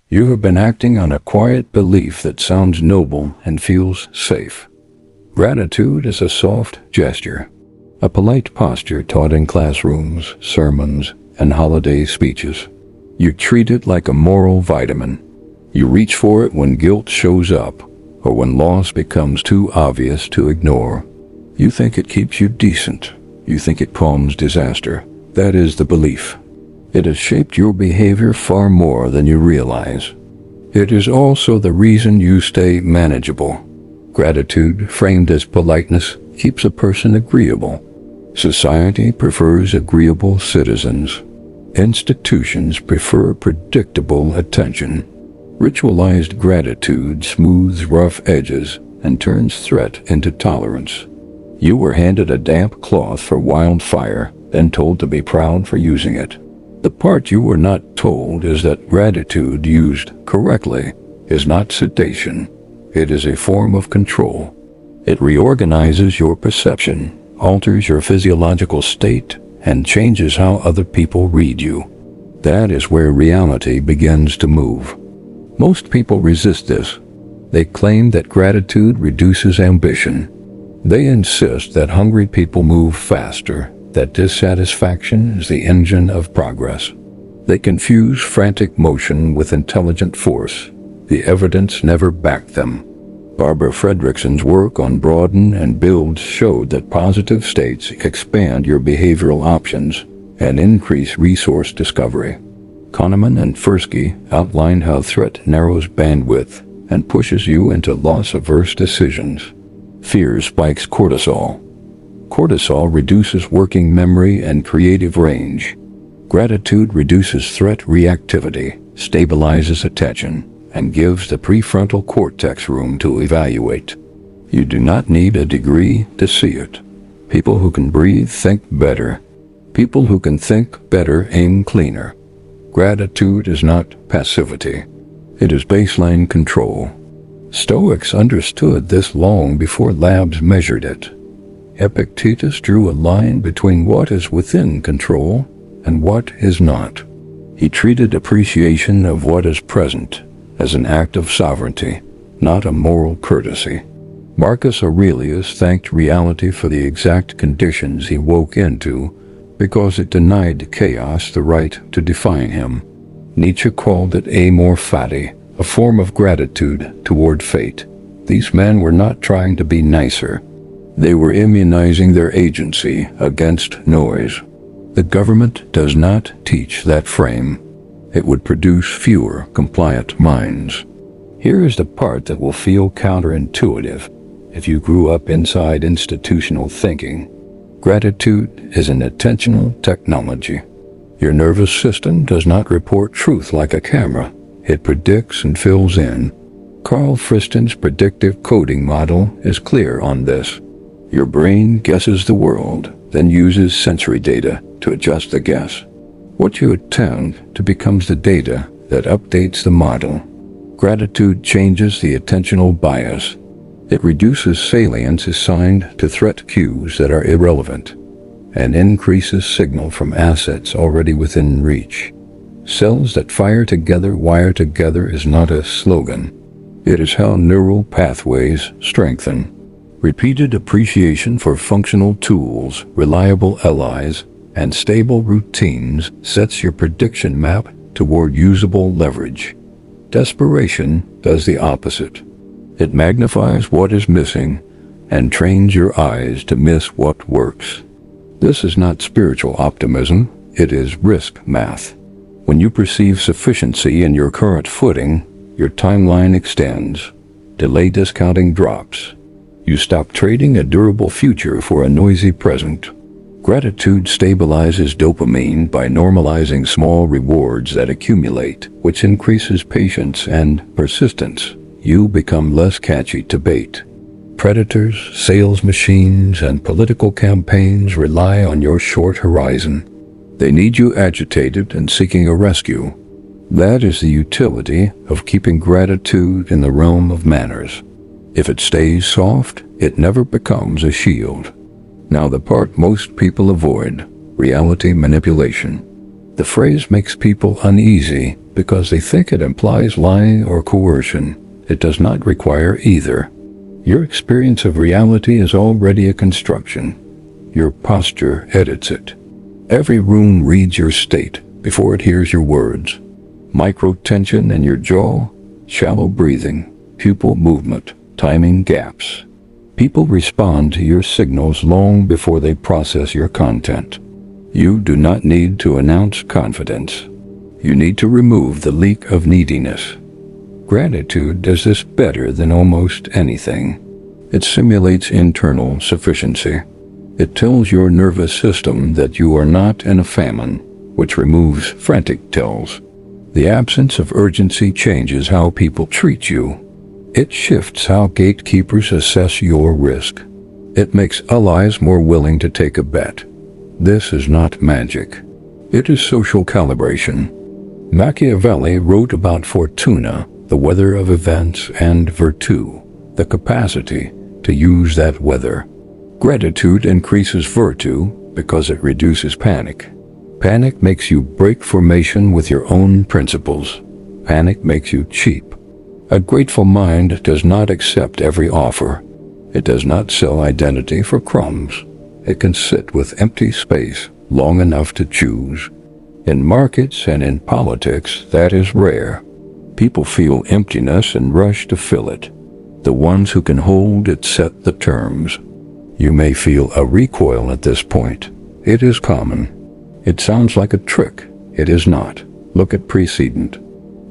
You have been acting on a quiet belief that sounds noble and feels safe. Gratitude is a soft gesture, a polite posture taught in classrooms, sermons, and holiday speeches. You treat it like a moral vitamin. You reach for it when guilt shows up, or when loss becomes too obvious to ignore. You think it keeps you decent. You think it calms disaster. That is the belief. It has shaped your behavior far more than you realize. It is also the reason you stay manageable. Gratitude, framed as politeness, keeps a person agreeable. Society prefers agreeable citizens. Institutions prefer predictable attention. Ritualized gratitude smooths rough edges and turns threat into tolerance. You were handed a damp cloth for wildfire, then told to be proud for using it. The part you were not told is that gratitude used correctly is not sedation. It is a form of control. It reorganizes your perception, alters your physiological state, and changes how other people read you. That is where reality begins to move. Most people resist this. They claim that gratitude reduces ambition. They insist that hungry people move faster, that dissatisfaction is the engine of progress. They confuse frantic motion with intelligent force. The evidence never backed them. Barbara Fredrickson's work on Broaden and Build showed that positive states expand your behavioral options and increase resource discovery. Kahneman and Tversky outlined how threat narrows bandwidth and pushes you into loss-averse decisions. Fear spikes cortisol. Cortisol reduces working memory and creative range. Gratitude reduces threat reactivity, stabilizes attention, and gives the prefrontal cortex room to evaluate. You do not need a degree to see it. People who can breathe think better. People who can think better aim cleaner. Gratitude is not passivity. It is baseline control. Stoics understood this long before labs measured it. Epictetus drew a line between what is within control and what is not. He treated appreciation of what is present as an act of sovereignty, not a moral courtesy. Marcus Aurelius thanked reality for the exact conditions he woke into because it denied chaos the right to define him. Nietzsche called it amor fati, a form of gratitude toward fate. These men were not trying to be nicer. They were immunizing their agency against noise. The government does not teach that frame. It would produce fewer compliant minds. Here is the part that will feel counterintuitive if you grew up inside institutional thinking. Gratitude is an attentional technology. Your nervous system does not report truth like a camera. It predicts and fills in. Carl Friston's predictive coding model is clear on this. Your brain guesses the world, then uses sensory data to adjust the guess. What you attend to becomes the data that updates the model. Gratitude changes the attentional bias. It reduces salience assigned to threat cues that are irrelevant and increases signal from assets already within reach. Cells that fire together wire together is not a slogan. It is how neural pathways strengthen. Repeated appreciation for functional tools, reliable allies, and stable routines sets your prediction map toward usable leverage. Desperation does the opposite. It magnifies what is missing and trains your eyes to miss what works. This is not spiritual optimism, it is risk math. When you perceive sufficiency in your current footing, your timeline extends. Delay discounting drops. You stop trading a durable future for a noisy present. Gratitude stabilizes dopamine by normalizing small rewards that accumulate, which increases patience and persistence. You become less catchy to bait. Predators, sales machines, and political campaigns rely on your short horizon. They need you agitated and seeking a rescue. That is the utility of keeping gratitude in the realm of manners. If it stays soft, it never becomes a shield. Now the part most people avoid, reality manipulation. The phrase makes people uneasy because they think it implies lying or coercion. It does not require either. Your experience of reality is already a construction. Your posture edits it. Every room reads your state before it hears your words. Micro-tension in your jaw, shallow breathing, pupil movement, timing gaps. People respond to your signals long before they process your content. You do not need to announce confidence. You need to remove the leak of neediness. Gratitude does this better than almost anything. It simulates internal sufficiency. It tells your nervous system that you are not in a famine, which removes frantic tells. The absence of urgency changes how people treat you. It shifts how gatekeepers assess your risk. It makes allies more willing to take a bet. This is not magic. It is social calibration. Machiavelli wrote about fortuna, the weather of events, and virtù, the capacity to use that weather. Gratitude increases virtù because it reduces panic. Panic makes you break formation with your own principles. Panic makes you cheap. A grateful mind does not accept every offer. It does not sell identity for crumbs. It can sit with empty space long enough to choose. In markets and in politics, that is rare. People feel emptiness and rush to fill it. The ones who can hold it set the terms. You may feel a recoil at this point. It is common. It sounds like a trick. It is not. Look at precedent.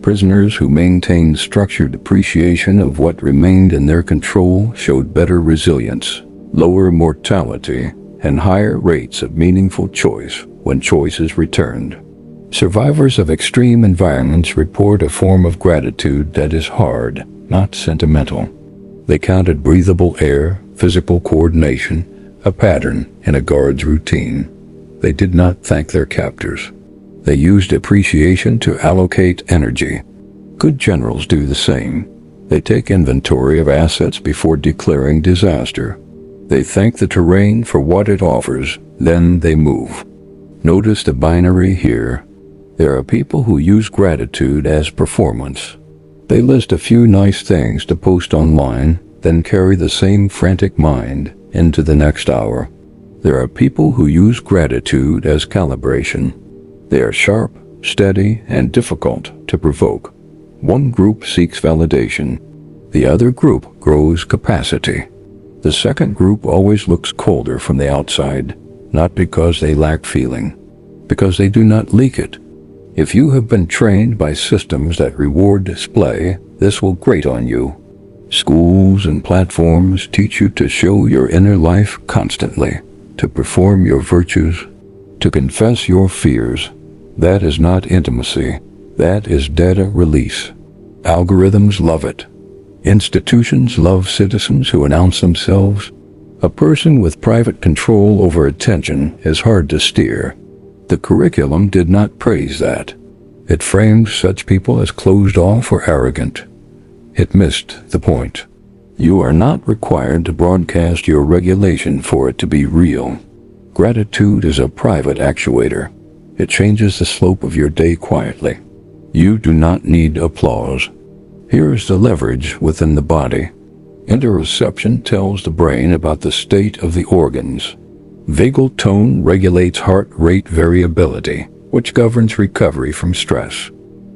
Prisoners who maintained structured appreciation of what remained in their control showed better resilience, lower mortality, and higher rates of meaningful choice when choices returned. Survivors of extreme environments report a form of gratitude that is hard, not sentimental. They counted breathable air, physical coordination, a pattern in a guard's routine. They did not thank their captors. They used appreciation to allocate energy. Good generals do the same. They take inventory of assets before declaring disaster. They thank the terrain for what it offers, then they move. Notice the binary here. There are people who use gratitude as performance. They list a few nice things to post online, then carry the same frantic mind into the next hour. There are people who use gratitude as calibration. They are sharp, steady, and difficult to provoke. One group seeks validation. The other group grows capacity. The second group always looks colder from the outside, not because they lack feeling, because they do not leak it. If you have been trained by systems that reward display, this will grate on you. Schools and platforms teach you to show your inner life constantly, to perform your virtues, to confess your fears. That is not intimacy. That is data release. Algorithms love it. Institutions love citizens who announce themselves. A person with private control over attention is hard to steer. The curriculum did not praise that. It framed such people as closed off or arrogant. It missed the point. You are not required to broadcast your regulation for it to be real. Gratitude is a private actuator. It changes the slope of your day quietly. You do not need applause. Here is the leverage within the body. Interoception tells the brain about the state of the organs. Vagal tone regulates heart rate variability, which governs recovery from stress.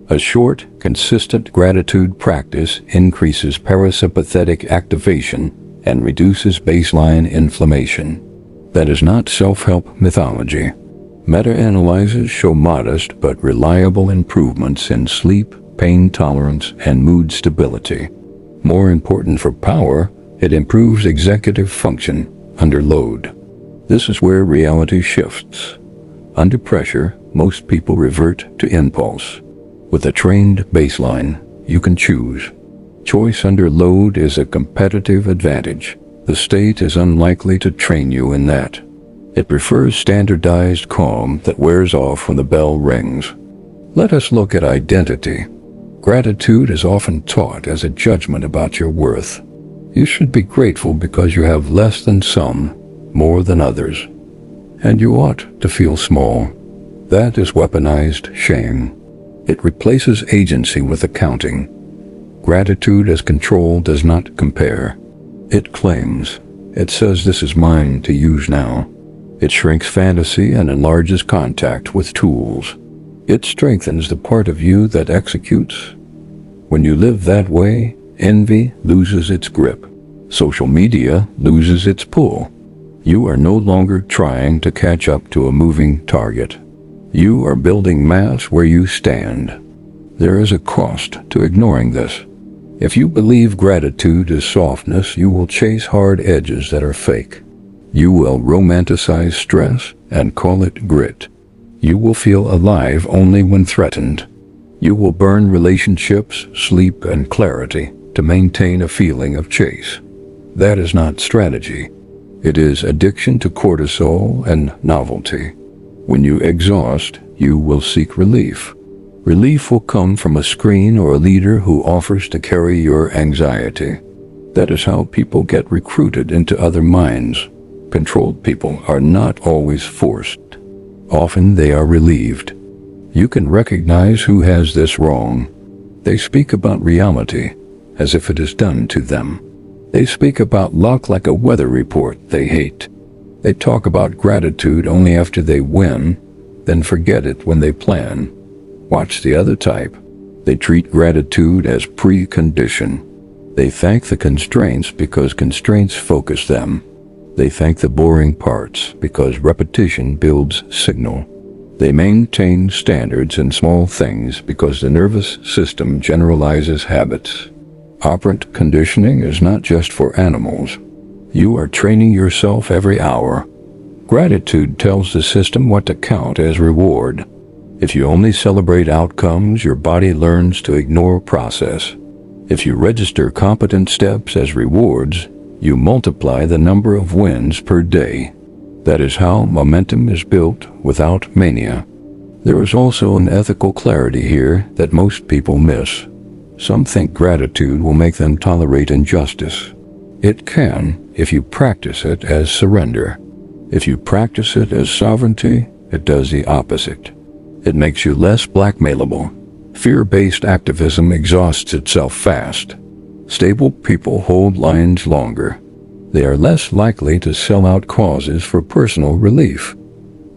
A short, consistent gratitude practice increases parasympathetic activation and reduces baseline inflammation. That is not self-help mythology. Meta-analyses show modest but reliable improvements in sleep, pain tolerance, and mood stability. More important for power, it improves executive function under load. This is where reality shifts. Under pressure, most people revert to impulse. With a trained baseline, you can choose. Choice under load is a competitive advantage. The state is unlikely to train you in that. It prefers standardized calm that wears off when the bell rings. Let us look at identity. Gratitude is often taught as a judgment about your worth. You should be grateful because you have less than some, more than others. And you ought to feel small. That is weaponized shame. It replaces agency with accounting. Gratitude as control does not compare. It claims. It says this is mine to use now. It shrinks fantasy and enlarges contact with tools. It strengthens the part of you that executes. When you live that way, envy loses its grip. Social media loses its pull. You are no longer trying to catch up to a moving target. You are building mass where you stand. There is a cost to ignoring this. If you believe gratitude is softness, you will chase hard edges that are fake. You will romanticize stress and call it grit. You will feel alive only when threatened. You will burn relationships, sleep, and clarity to maintain a feeling of chase. That is not strategy. It is addiction to cortisol and novelty. When you exhaust, you will seek relief. Relief will come from a screen or a leader who offers to carry your anxiety. That is how people get recruited into other minds. Controlled people are not always forced. Often they are relieved. You can recognize who has this wrong. They speak about reality as if it is done to them. They speak about luck like a weather report they hate. They talk about gratitude only after they win, then forget it when they plan. Watch the other type. They treat gratitude as precondition. They thank the constraints because constraints focus them. They thank the boring parts because repetition builds signal. They maintain standards in small things because the nervous system generalizes habits. Operant conditioning is not just for animals. You are training yourself every hour. Gratitude tells the system what to count as reward. If you only celebrate outcomes, your body learns to ignore process. If you register competent steps as rewards, you multiply the number of wins per day. That is how momentum is built without mania. There is also an ethical clarity here that most people miss. Some think gratitude will make them tolerate injustice. It can, if you practice it as surrender. If you practice it as sovereignty, it does the opposite. It makes you less blackmailable. Fear-based activism exhausts itself fast. Stable people hold lines longer. They are less likely to sell out causes for personal relief.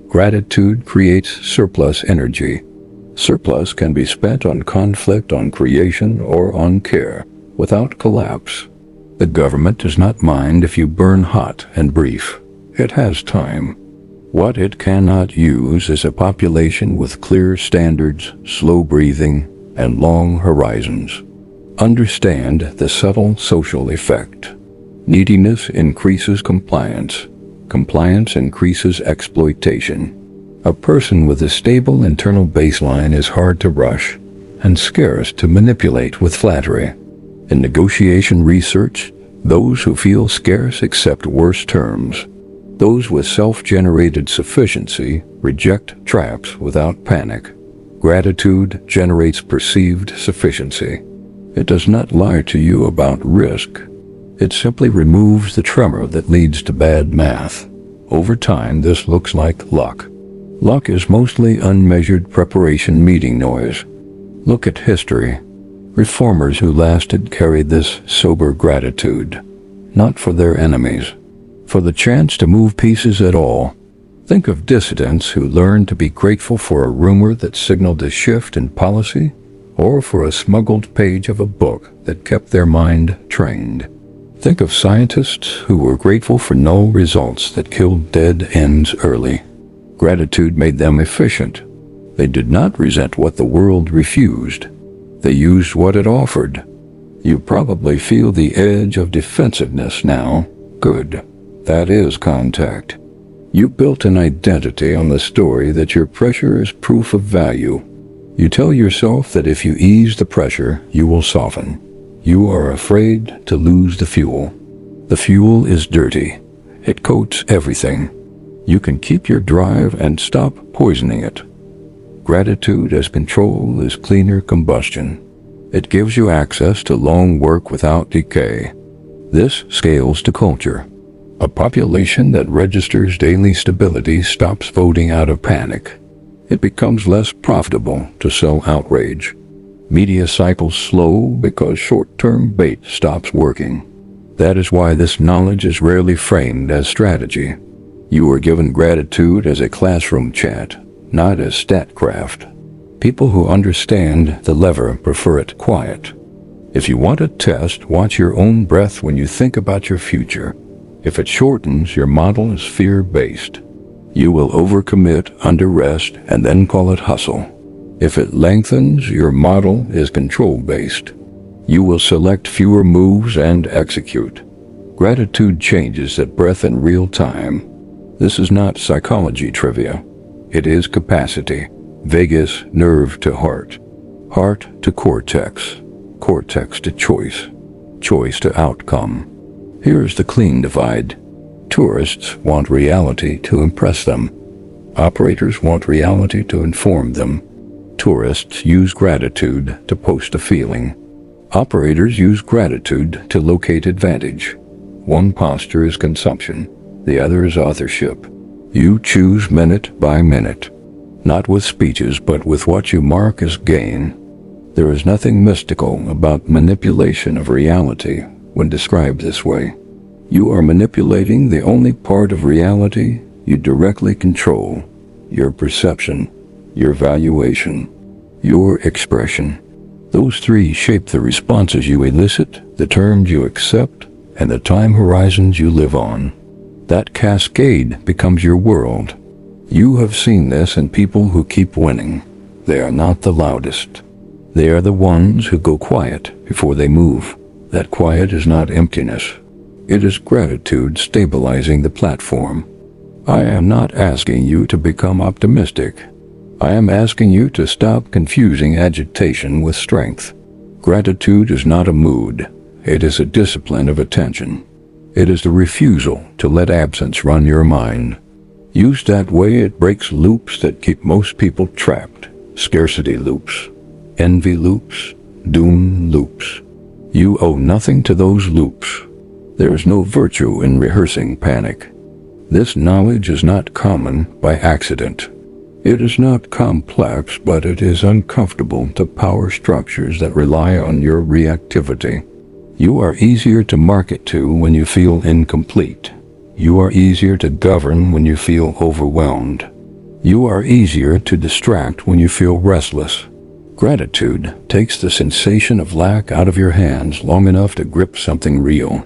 Gratitude creates surplus energy. Surplus can be spent on conflict, on creation, or on care, without collapse. The government does not mind if you burn hot and brief. It has time. What it cannot use is a population with clear standards, slow breathing, and long horizons. Understand the subtle social effect. Neediness increases compliance. Compliance increases exploitation. A person with a stable internal baseline is hard to rush and scarce to manipulate with flattery. In negotiation research, those who feel scarce accept worse terms. Those with self-generated sufficiency reject traps without panic. Gratitude generates perceived sufficiency. It does not lie to you about risk. It simply removes the tremor that leads to bad math. Over time, this looks like luck. Luck is mostly unmeasured preparation meeting noise. Look at history. Reformers who lasted carried this sober gratitude, not for their enemies, for the chance to move pieces at all. Think of dissidents who learned to be grateful for a rumor that signaled a shift in policy, or for a smuggled page of a book that kept their mind trained. Think of scientists who were grateful for null results that killed dead ends early. Gratitude made them efficient. They did not resent what the world refused. They used what it offered. You probably feel the edge of defensiveness now. Good. That is contact. You built an identity on the story that your pressure is proof of value. You tell yourself that if you ease the pressure, you will soften. You are afraid to lose the fuel. The fuel is dirty. It coats everything. You can keep your drive and stop poisoning it. Gratitude as control is cleaner combustion. It gives you access to long work without decay. This scales to culture. A population that registers daily stability stops voting out of panic. It becomes less profitable to sell outrage. Media cycles slow because short-term bait stops working. That is why this knowledge is rarely framed as strategy. You are given gratitude as a classroom chat, not as statcraft. People who understand the lever prefer it quiet. If you want a test, watch your own breath when you think about your future. If it shortens, your model is fear-based. You will overcommit, under-rest, and then call it hustle. If it lengthens, your model is control-based. You will select fewer moves and execute. Gratitude changes that breath in real time. This is not psychology trivia. It is capacity. Vagus nerve to heart. Heart to cortex. Cortex to choice. Choice to outcome. Here's the clean divide. Tourists want reality to impress them. Operators want reality to inform them. Tourists use gratitude to post a feeling. Operators use gratitude to locate advantage. One posture is consumption, the other is authorship. You choose minute by minute, not with speeches but with what you mark as gain. There is nothing mystical about manipulation of reality when described this way. You are manipulating the only part of reality you directly control, your perception, your valuation, your expression. Those three shape the responses you elicit, the terms you accept, and the time horizons you live on. That cascade becomes your world. You have seen this in people who keep winning. They are not the loudest. They are the ones who go quiet before they move. That quiet is not emptiness. It is gratitude stabilizing the platform. I am not asking you to become optimistic. I am asking you to stop confusing agitation with strength. Gratitude is not a mood. It is a discipline of attention. It is the refusal to let absence run your mind. Used that way, it breaks loops that keep most people trapped. Scarcity loops, envy loops, doom loops. You owe nothing to those loops. There is no virtue in rehearsing panic. This knowledge is not common by accident. It is not complex, but it is uncomfortable to power structures that rely on your reactivity. You are easier to market to when you feel incomplete. You are easier to govern when you feel overwhelmed. You are easier to distract when you feel restless. Gratitude takes the sensation of lack out of your hands long enough to grip something real.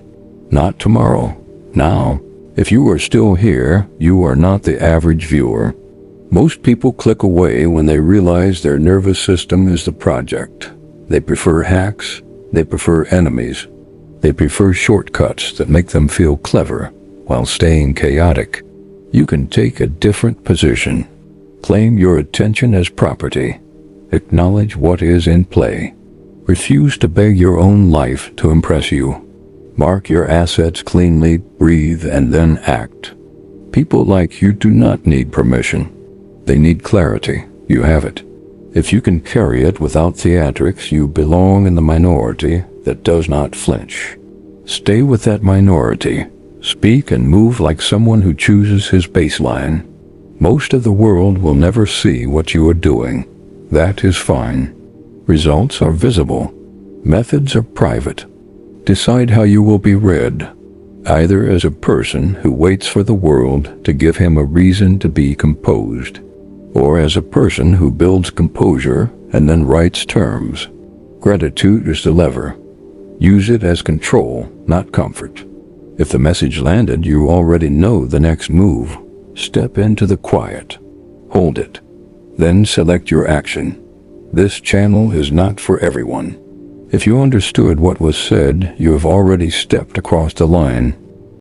Not tomorrow, now. If you are still here, you are not the average viewer. Most people click away when they realize their nervous system is the project. They prefer hacks. They prefer enemies. They prefer shortcuts that make them feel clever while staying chaotic. You can take a different position. Claim your attention as property. Acknowledge what is in play. Refuse to beg your own life to impress you. Mark your assets cleanly, breathe, and then act. People like you do not need permission. They need clarity. You have it. If you can carry it without theatrics, you belong in the minority that does not flinch. Stay with that minority. Speak and move like someone who chooses his baseline. Most of the world will never see what you are doing. That is fine. Results are visible. Methods are private. Decide how you will be read, either as a person who waits for the world to give him a reason to be composed, or as a person who builds composure and then writes terms. Gratitude is the lever. Use it as control, not comfort. If the message landed, you already know the next move. Step into the quiet. Hold it. Then select your action. This channel is not for everyone. If you understood what was said, you have already stepped across the line.